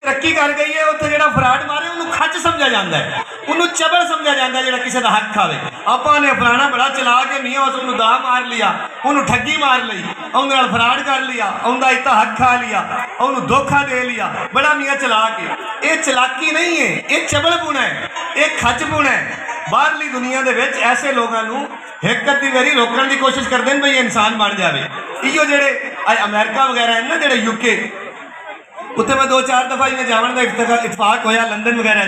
तरक्की कर गई है, उत्थे जिहड़ा फराड मारे उन्होंने खच समझा जाता है, उन्होंने चबल समझा जाता है, जिहड़ा किसी का हक खावे। आपां ने फलाना बड़ा चला के मियाँ उसनूं दा मार लिया, उन्होंने ठगी मार ली, उहदे नाल फराड कर लिया, उहदा इतना हक खा लिया, उन्होंने धोखा दे लिया, बड़ा मियाँ चला के। ये चलाकी नहीं है, ये चबलपुना है, ये खचपुना है। बाहरली दुनिया के विच ऐसे लोगों को एक अद्धी बारी रोकने की कोशिश करते हैं, भाई इंसान बन जाए। इो जेडे अमेरिका वगैरह है ना, जेडे यूके, उत्थे मैं 2-4 दफा इवें जाने का इतफाक होया लंदन वगैरह,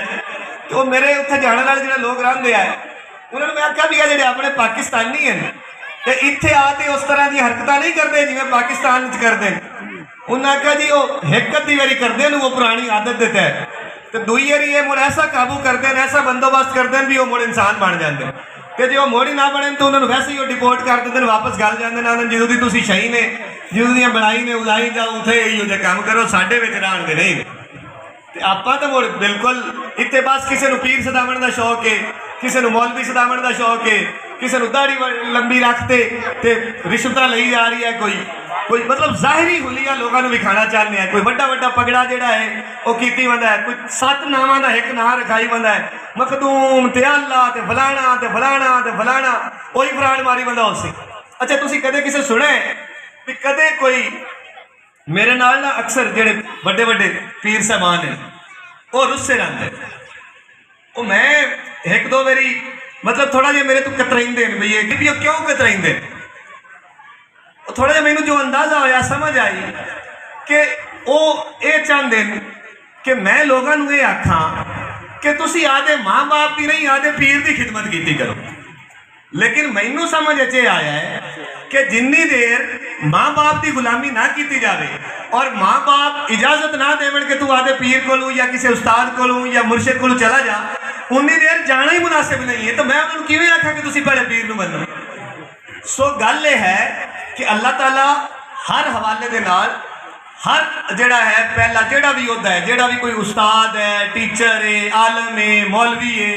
तो मेरे उत्थे जाने वाले जो लोग रहिंदे आ, उन्होंने मैं आख्या भी जो अपने पाकिस्तानी हैं तो इत्थे आके उस तरह की हरकत नहीं करते जिवें पाकिस्तान करते हैं। उन्हें आख्या जी वो एक अद्धी बारी करते हैं, वो पुरानी आदत देता है, तो दूई बारी ये मुड़ ऐसा काबू करते हैं, ऐसा बंदोबस्त करते हैं भी वो मुड़ इंसान बन जाते हैं। तो जो मोड़ ही ना बने तो उन्होंने वैसे ही वो डिपोर्ट कर देते हैं, वापस गल जाते हैं। जो की तुम शही ने जो दी बनाई ने उदाई जाओ, उत्थे इहो जे काम करो, साडे विच रहण दे नहीं। तो आपां तो मुड़ बिल्कुल इत्थे बस किसी को पीर सदावण का शौक है, किसी को मौलवी सदावण का शौक है, किसी को दाढ़ी लंबी रखते ते रिश्वत ली जा रही है, कोई मतलब जाहिरी हुलिया लोगों को विखाना चाहते हैं। कोई बड़ा बड़ा पगड़ा जोड़ा है वह की बंदा है, कोई 7 नावां का एक नाम रखाई बंदा है, मखदूम ते अल्लाह ते फलाना ते फलाना ते फलाना, वही फराड मारी बंदा उससे। अच्छा तुसीं कदे किसे सुना है भी कदे कोई मेरे नाल ना अक्सर जेडे बड़े बड़े पीर साहबान हैं वो रुस्से रहते, वो मैं 1-2 बारी मतलब थोड़ा जिहा मेरे तो कतराइंदे ने, भई ये क्यों कतराइंदे, थोड़ा जिहा मैनूं जो अंदाजा होया समझ आई कि वो ये चाहते हैं कि मैं लोगों को ये आखा कि तुसीं आदे माँ बाप की नहीं आदे पीर की खिदमत की करो। लेकिन मैनू समझ अचे आया है कि जिन्नी देर माँ बाप की गुलामी ना की जाए और माँ बाप इजाजत ना देवन कि तू आदे पीर को या किसी उस्ताद को या मुर्शिद को चला जा, उन्नी देर जाना ही मुनासिब नहीं है। तो मैं उन्होंने किवें आखा कि तुसीं बड़े पीर नूं मन्नो। सो गल यह है कि अल्लाह ताला हर हवाले दे नाल हर जिहड़ा है पहला जिहड़ा भी होता है, जिहड़ा भी कोई उस्ताद है, टीचर है, आलम है, मौलवी है,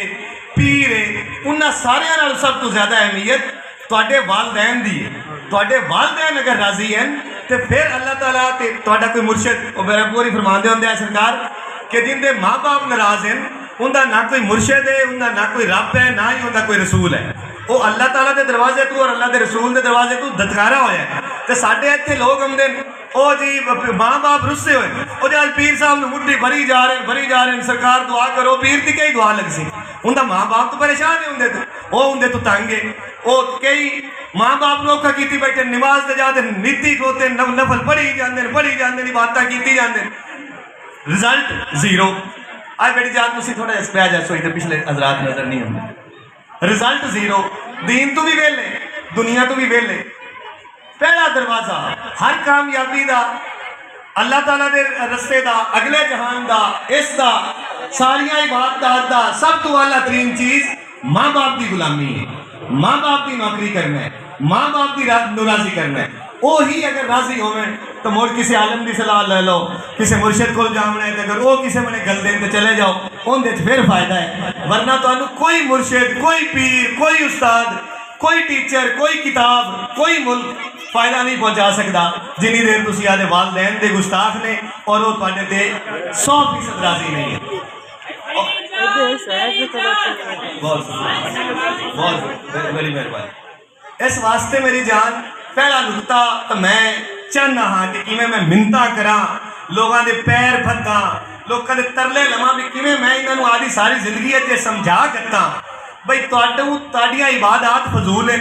पीर है, उन्होंने सारियां नाल सब तो ज़्यादा अहमियत तुहाडे वालदैन दी है। तुहाडे वालदैन अगर राजी हैं तो फिर अल्लाह ताला ते तुहाडा कोई मुर्शिद, वो मेरा पूरी फरमाते होंदे हैं सरकार कि जिंदे माँ बाप नाराज हैं उनका ना कोई मुर्शिद है, उनका ना कोई रब है, ना ही उनका कोई रसूल है। वो अल्लाह ताला के दरवाजे तू और अल्लाह के रसूल के दरवाजे तू दतकारा होया है। तो साढ़े इतने लोग आते ओ जी माँ बाप रुस्से हुए, वो जो पीर साहब ने मुट्ठी भरी जा रहे हैं, सरकार दुआ करो, पीर की कई दुआ लग सी, उनका माँ बाप तो परेशान है होंगे, तो वो होंगे तो तंग है, वो कई माँ बाप औखा की बैठे, नमाज से जाते नीति खोते, नफल पढ़ी जाते इबादत की जाते, रिजल्ट जीरो। आज बेटी जात तुम थोड़ा जिहा स्पै जा सोई तो पिछले हजरात नजर नहीं आते, रिजल्ट जीरो, दीन तो भी वेले, दुनिया तो भी वेले। पहला दरवाजा हर कामयाबी का, अल्लाह ताला दे रस्ते का, अगले जहान का, इसका सारिया इबादत का सब तो आला तरीन चीज माँ बाप की गुलामी है। माँ बाप की नौकरी करना है, माँ बाप की राजी करना है। वो ही अगर राजी हो तो मुड़ किसी आलम की सलाह ले लो, किसी मुर्शिद को जाना है, तो अगर वो किसी मैंने गल दें तो चले जाओ, उनके फिर फायदा है। वरना तो कोई मुर्शिद, कोई पीर, कोई उस्ताद, कोई टीचर, कोई किताब, कोई मुल्क फायदा नहीं पहुंचा सकता जिन्नी देर तुम आदे वालदैन दे गुस्ताख ने और वो तुहाडे ते 100% राजी नहीं है। बहुत बड़ी मेहरबानी। इस वास्ते मेरी जान पहला नुकता तो मैं चाहना हाँ कि किवें मैं मिन्नतां करा, लोगों के पैर फद्दा, लोगों के तरले लवा भी किवें मैं इन्होंने आदि सारी जिंदगी अजे समझा करता बई तुहाडियां इबादत फजूल हैं,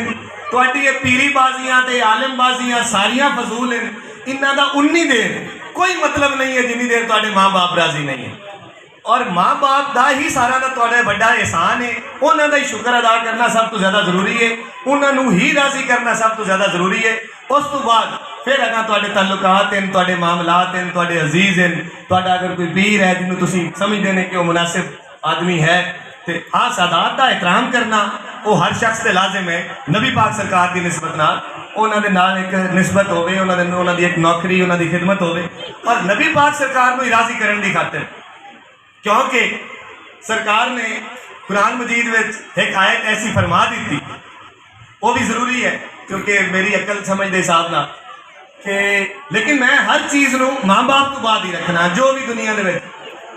तुहाडी पीरी बाजियां ते आलिम बाजियां सारियां फजूल हैं, इन्हां दा उन्नी देर कोई मतलब नहीं है जिन्नी देर तुहाडे माँ बाप राजी नहीं है। और माँ बाप का ही सारा का तुहाडा बड़ा एहसान है, उन्हों का ही शुक्र अदा करना सब तो ज़्यादा जरूरी है, उन्होंने ही राजी करना सब तो ज़्यादा जरूरी है। उस तो बाद फिर अगर तुहाडे ताल्लुकात हैं, तुहाडे मामलात हैं, तुहाडे अजीज हैं, तुहाडा अगर कोई पीर है जिन्होंने तुसीं समझते हैं कि वह मुनासिब आदमी है, तो हाँ सादात का एहतराम करना वो हर शख्स से लाजिम है। नबी पाक सरकार की निस्बत नाल उन्होंने नाल एक निस्बत होवे, उन्होंने एक नौकरी, उन्होंने खिदमत होवे, और नबी पाक सरकार को राजी करने की खातिर, क्योंकि सरकार ने कुरान मजीद में एक आयत ऐसी फरमा दी थी, वो भी जरूरी है क्योंकि मेरी अकल समझ के हिसाब ना कि लेकिन मैं हर चीज़ को माँ बाप तो बाद ही रखना, जो भी दुनिया के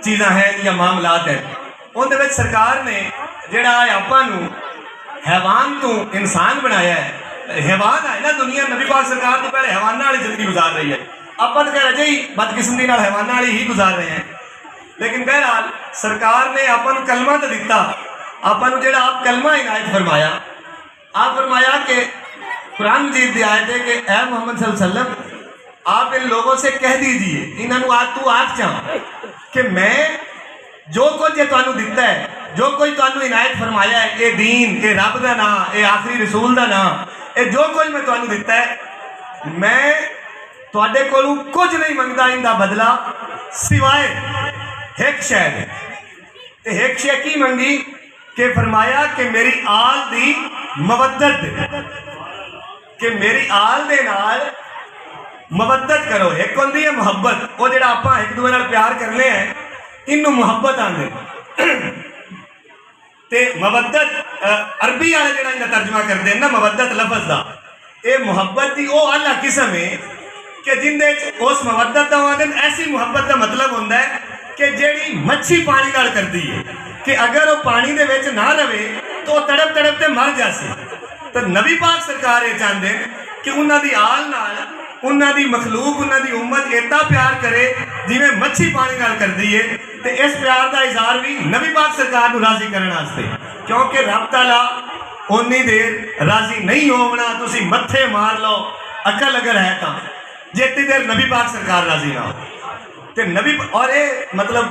चीज़ां हैं या मामलात हैं उनदे विच सरकार ने जिहड़ा आपां नूं हैवान तो इंसान बनाया है। हैवान है ना दुनिया, नबी पाक सरकार तो पहले हैवाना वाली जिंदगी गुजार रही है। आप तो खैर अजे ही बदकिस्मती नाल हैवाना वाली ही गुजार रहे हैं, लेकिन बहरहाल सरकार ने आपां नूं कलमा तो दिता, आपां नूं जिहड़ा आप कलमा इनायत फरमाया, आप फरमाया कि कुरान मजीद की आयत है कि ए मोहम्मद सल्लल्लाहु अलैहि वसल्लम आप इन लोगों से कह दीजिए, इन्होंने आज तू आख चाह कि मैं जो कुछ तुहानू दिता है, जो कुछ तुहानू इनायत फरमाया है, ये दीन, ये रब का नाम, ये आखिरी रसूल का नाम, ये जो कुछ मैं तुहानू दिता है, मैं तुहाडे कोलों कुछ नहीं मंगता इनका बदला सिवाय एक शय ते एक शय की मंगी कि फरमाया कि मेरी आल दी मवद्दत, कि मेरी आल दे नाल मवद्दत करो। एक होंदी है मुहब्बत, वो जो आप एक दूसरे नाल प्यार करने हैं इनू मुहब्बत आंदे ते मवद्दत अरबी वाले जो इनका तर्जमा करते हैं ना मवद्दत लफज का, ये मुहब्बत की वो आला किस्म है कि जिंदे उस मुहब्बत का आदन ऐसी मुहब्बत का मतलब होता है कि जेड़ी मच्छी पानी नाल करती है कि अगर वो पानी दे विच ना रहे तो तड़प तड़प के मर जासी। तो नबी पाक सरकार ये चाहते हैं कि उन्हों की आल नाल उन्हों की मखलूक उन्हों की उम्मत इतना प्यार करे जिमें मच्छी पानी नाल करती है। तो इस प्यार का इजहार भी नबी पाक सरकार को राजी करने वास्ते, क्योंकि रब तआला उन्नी देर राजी नहीं होना तुसी मत्थे मार लो अकल अगर है तो, जितनी देर नबी पाक सरकार राजी ना हो। तो नबी और ये मतलब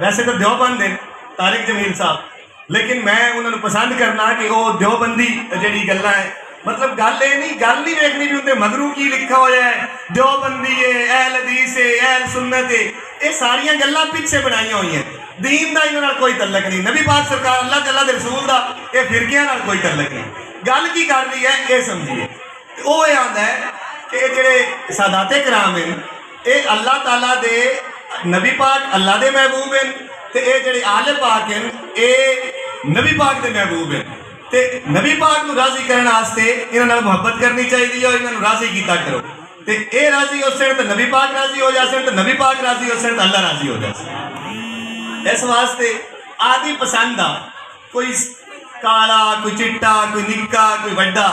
वैसे तो देवबंद है तारिक जमील साहब, लेकिन मैं उन्होंने पसंद करना कि वो देवबंदी जी गल्लां है, मतलब गल ये नहीं, गल नहीं वेखनी भी उनके मगरू की लिखा हुआ है, देवबंदी है, अहल हदीस है, अहल सुन्नत है, ये सारियां गल्लां पिछे बनाई हुई हैं। दीन का इन्हां नाल कोई तल्लक नहीं, नबी पाक सरकार अल्लाह तआला दे रसूल का ये फिरकियां नाल कोई तल्लक नहीं। गल की कर रही है ये समझिए, वो ये आंदा है कि ये जेड़े सादाते कराम हैं ये अल्लाह तआला दे नबी पाक अल्लाह दे महबूब हैं, तो ये जेड़े आले पाक हैं ये नबी पाक दे महबूब हैं। तो नबी पाक को राजी करने वास्ते इन्हां नाल मुहब्बत करनी चाहिए और इन्होंने राजी किया करो। तो ये राजी हो सन तो नबी पाक राजी हो जा सन, तो नबी पाक राजी हो सन तो अल्लाह राजी हो जा। इस वास्ते आदि पसंद आ, कोई काला, कोई चिट्टा, कोई निक्का, कोई वड्डा,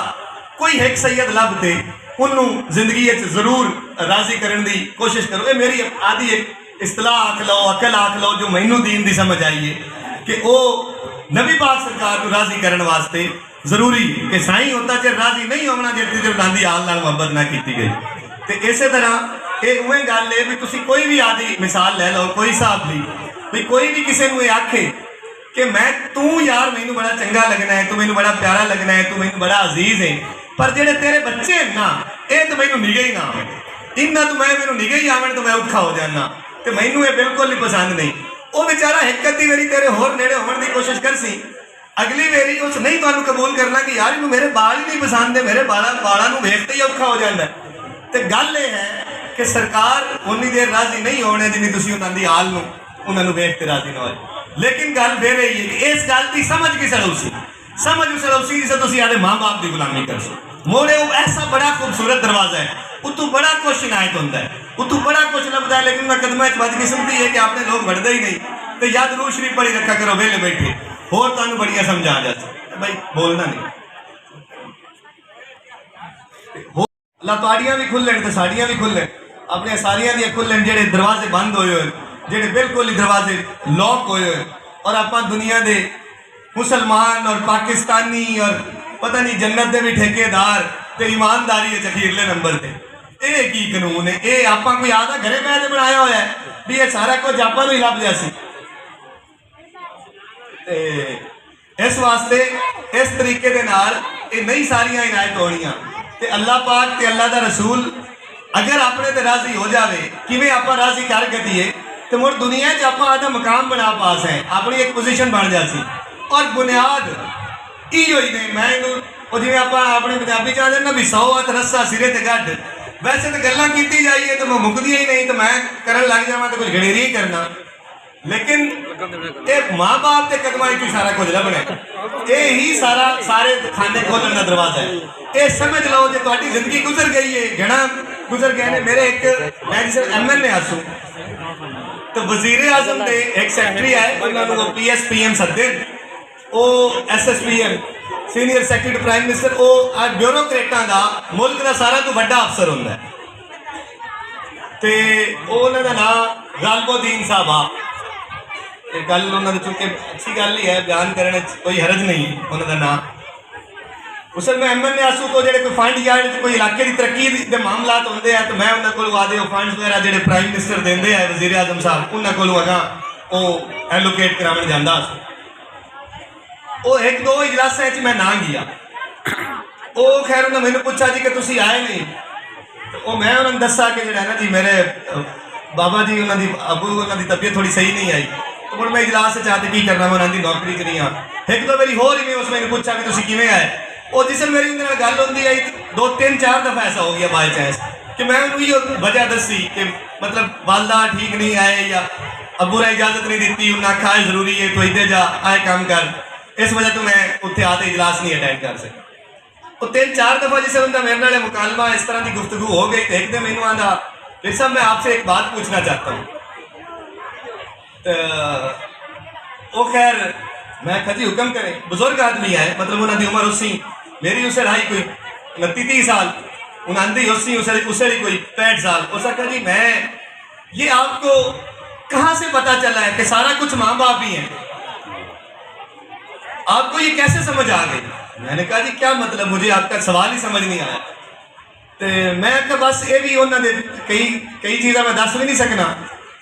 कोई एक सैयद लभते उन्होंने जिंदगी जरूर राजी करने की कोशिश करो। ये मेरी आदि एक इस्तलाह आख लो, अकल आख लो, जो मैनू दीन की समझ आई है कि वो नबी पाक सरकार को राजी करने वास्ते जरूरी है कि साईं होता चेर राजी नहीं होना जितनी देर उन्होंने आल नाल मुहब्बत ना की गई। तो इस तरह ये उवें गल है भी तुसी कोई भी आदि मिसाल ले लो, कोई हिसाब ली भी कोई भी किसी को आखे कि मैं तू यार मैनू बड़ा चंगा लगना है, तू मैनू बड़ा प्यारा लगना है, तू मैनू बड़ा अजीज है, पर जेडे तेरे बच्चे हैं ना ये तो मैनू निगे ही ना आवे, इन्ना तो मैनू निगे ही आवन तो मैं औखा हो जाना, तो मैनू ये बिल्कुल नहीं पसंद नहीं। वो बेचारा एक अद्धी बारी तेरे होर नेड़े होने की कोशिश कर सी, अगली बारी उस नहीं तुहानू कबूल करना कि यार इनू मेरे बाल ही नहीं पसंद है, मेरे बालों वेखते ही औखा हो जाता है। तो गल ये है कि सरकार उन्नी देर राजी नहीं होने जिन्नी तुसीं उन्हां दी हाल नूं उन्होंने वेख के राजी ना होए। लेकिन गल फिर यही है कि इस गल की समझ की सड़ौसी, समझ उस सड़ौसी जिसे तुसीं आदे माँ बाप की गुलामी कर सो। मोड़े वो ऐसा बड़ा खूबसूरत दरवाजा है, उतू बड़ा कुछ इनायत होता है, उतू बड़ा कुछ लभदा है, लेकिन मैं कदम बदकिस्मती है कि आपने लोग बढ़ते ही नहीं। तो याद रूह शरीफ पढ़ी रखा करो वेले बैठे, होर तुहानू बड़ियां समझ आ जाती भाई, बोलना नहीं। अल्लाह तुहाड़ियां भी खुलन तो साड़ियां भी खुलन, अपने सारियां दी खुलन, जेडे दरवाजे बंद होए हुए, जेडे बिल्कुल ही दरवाजे लॉक होए हुए, और आप दुनिया के मुसलमान और पाकिस्तानी और पता नहीं जन्नत के भी ठेकेदार तो ईमानदारी है अखीरले नंबर पर। ये की कानून है, ये आप कोई आधा घरे बैठ बनाया हुआ है भी ये सारा कुछ आपको ही लभ जासी। इस वास्ते इस तरीके दे नाल ये नहीं सारियां इनायत होनियां। ते अल्लाह पाक ते अल्लाह दा रसूल अगर अपने ते राजी हो जाए, किवें आपां राजी कर गतीए तो मुड़ दुनिया च आपां आधा मकाम बना पास है, अपनी एक पोजीशन बन जासी। और बुनियाद इहो ही ने, मैं इनू जिवें आपां अपनी पंजाबी चाहते ना भी 100 हथ रस्सा सिरे ते गड्ढ, वैसे तो गल्लां कीती जाइए तो मैं मुकदियां ही नहीं, तो मैं करन लग जावां तो कुछ घड़ेरी ही करना। लेकिन ये माँ बाप के कदम सारा कुछ लभना, ये ही सारे खाने खोलने का दरवाजा है। ये समझ लो जो तुम्हारी जिंदगी गुजर गई है, घना गुजर गए ने। मेरे एक मैं जिसे ML ने आसू तो वजीर आजम के एक सैकटरी आए, उन्होंने वो PSPM सदे, वो SSPM senior secretary prime minister, वो ब्यूरोक्रेटा का मुल्क का सारा तो बड़ा अफसर होंगे, तो उन्होंने नाम गालबोदीन साहब आ गल उन्होंने चूंकि अच्छी गल ही है बयान करने कोई हरज नहीं उन्होंने नाम उस मैं MNA आसू तो जो कोई फंड या कोई इलाके की तरक्की के मामला होंगे हैं तो मैं उन्होंने को आदे फंड वगैरह जो प्राइम मिनिस्टर देंगे है वजीर आजम साहब उन्होंने को अगर वो एलोकेट कराने जाता वो एक दो इजलासा मैं ना गया वो खैर उन्हें मैंने पूछा जी कि तुम आए नहीं तो वो मैं उन्होंने दसा कि जो ना जी मेरे बाबा जी उन्होंने अबू उन्होंने तबीयत थोड़ी सही नहीं आई तो मुझे मैं इजलास चाहते की करना मैं उन्होंने नौकरी च नहीं हाँ एक दो मेरी होर ही मैं उस मैंने पूछा कि तुम किमें आए और जिस मेरी उन्होंने गल होती आई 2-3-4 दफ़ा ऐसा हो गया बाय चांस कि मैं उन्होंने वजह दसी कि मतलब वालदा ठीक नहीं आए या अबू ने इजाजत नहीं दी उन्हें आखा है जरूरी है तो इधर जा आए काम कर इस वजह तो मैं उत्थे आते इजलास नहीं अटेंड कर सका वो 3-4 दफ़ा जिसे उनका मेरे नाल मुकालमा इस तरह की गुफ्तगू हो गई तो एक दिन मैनू आंदा फिर साहब मैं आपसे एक बात पूछना चाहता हूँ तो खैर मैं खजी हुक्म करें बुजुर्ग आदमी है मतलब उन्होंने उम्र उसी मेरी उसे ढाई कोई 29-30 साल उन्होंने उसी उसे कोई 65 साल उस आखा जी मैं ये आपको कहाँ से पता चला है कि सारा कुछ माँ बाप ही है आपको ये कैसे समझ आ गई मैंने कहा जी क्या मतलब मुझे आपका सवाल ही समझ नहीं आया तो मैं क्या बस ये भी उन्होंने कई चीज़ा मैं दस भी नहीं सकना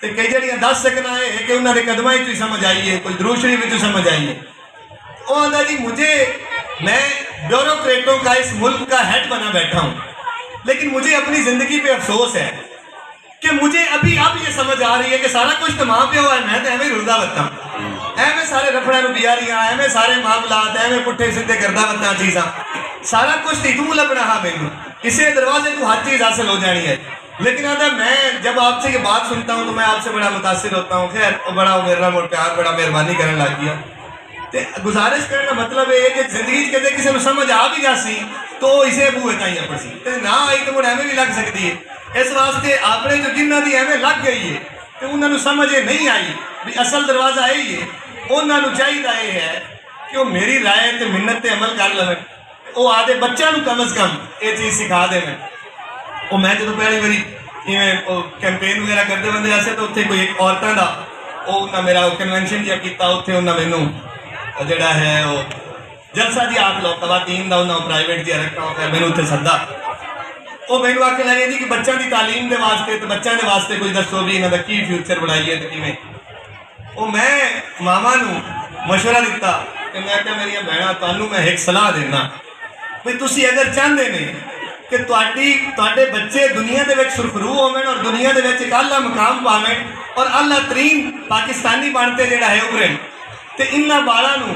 तो कई जड़ियाँ दस सकना है कि उन्होंने कदम ही समझ आई है कोई दरूद शरीफ भी समझ आई है वो आंदा जी मुझे मैं ब्यूरोक्रेटों का इस मुल्क का हेड बना बैठा हूँ लेकिन मुझे अपनी ज़िंदगी पे अफसोस है कि मुझे अभी अब ये समझ आ रही है कि सारा कुछ तो माँ प्यो है मैं तो एवं रुलदा बता एवं सारे रफड़े बियारियां एवं सारे मामलात एवं पुट्ठे सीधे करदा बता चीज़ा सारा कुछ तो तू लभना हाँ मैनू किसी दरवाजे को हर चीज़ हासिल हो जानी है लेकिन आता मैं जब आपसे ये बात सुनता हूँ तो मैं आपसे बड़ा मुतासिर होता हूँ खैर बड़ा मेरा मोर प्यार बड़ा मेहरबानी करने लग गया तो गुजारिश करने का मतलब है कि जिंदगी कहते किसी को समझ आ भी जासी तो इसे बूहे ताई अपनी तो ना आई तो मुझे एवं भी लग सकती है इस वास्ते आपने जो जिन्हों की एवं लग गई है तो उन्होंने समझ नहीं आई भी असल दरवाजा यही है उन्होंने चाहिए ये है कि वो मेरी राय तो मिन्नत से अमल कर लें वो आदे बच्चों को कम अज़ कम ये चीज़ सिखा देवें वो मैं जो पहली बारी इवें कैंपेन वगैरह करते बंदे ऐसे तो उत्थे कोई एक औरतों का वो उन्हें मेरा कन्वेंशन जिहा किया उत्थे उन्हें मैनू जोड़ा है वो जलसा जी आप लो खवातीन का उन्हें प्राइवेट जिहा रखा फिर मैनू उत्थे सद्दा वो मैनू आखन लगे जी कि बच्चों की तालीम के वास्ते तो बच्चों के वास्ते कुछ दसो भी इन्हों का की फ्यूचर बनाइए तो किमें वो मैं मावां नू मशवरा दिता कि मैं क्या मेरिया भैणां तुहानू मैं एक सलाह देना भी तुसी अगर चाहते ने कि तुहाडे बच्चे दुनिया के सुरखरू होवें और दुनिया के एक आला मुकाम पावें और आला तरीन पाकिस्तानी बनते जोड़ा है उभरें तो इन्होंने बालों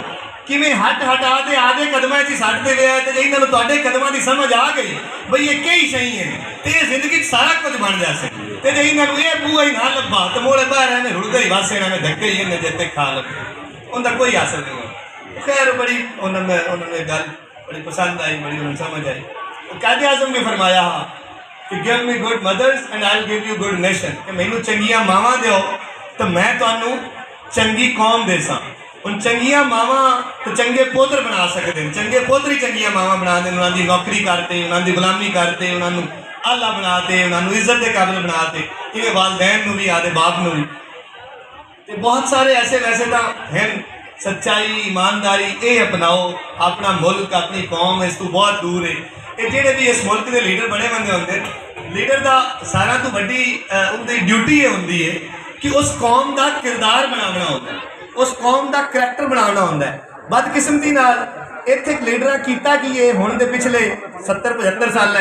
किमें हट हटा के आधे कदमों च सटते गए तो इन्होंने तुहाडे कदमों की समझ आ गई बई ये कई सही है तो ये जिंदगी सारा कुछ बन जाए तो जो इन्होंने ये बूहा ही ना लभा तो मोड़े बाहर एवं रुड़ते ही बस इन्हें धक्के ही इन्हें जिते खा लगे उनका कोई हासिल नहीं हो खैर बड़ी उन्होंने गल बड़ी पसंद आई बड़ी उन्हें समझ आई कायदे आज़म ने फरमाया कि give me good mothers and I will give you good nation कि मैनू चंगियां मावां दो तो मैं तुहानू चंगी कौम देसा उन चंगियां मावां तो चंगे पोत्र बना सकते हैं चंगे पोत्र ही चंगियां मावां बना दें उन्होंने नौकरी करते उन्होंने गुलामी करते उन्होंने आला बनाते उन्होंने इज्जत के काबिल बनाते इवें वालदैन भी आदे बाप नू भी तो बहुत सारे ऐसे वैसे तो हैं सच्चाई ईमानदारी ये अपनाओ अपना मुल्क अपनी कौम इस तो बहुत दूर है ये जोड़े भी इस मुल्क के लीडर बने बंदे होंगे लीडर का सारा तो वड्डी उनकी ड्यूटी ये होंगी है कि उस कौम का किरदार बनाना होता है उस कौम का करैक्टर बनाना होता है बदकिस्मती नाल इत्थे लीडर किया कि ये हुण दे पिछले 70-75 साल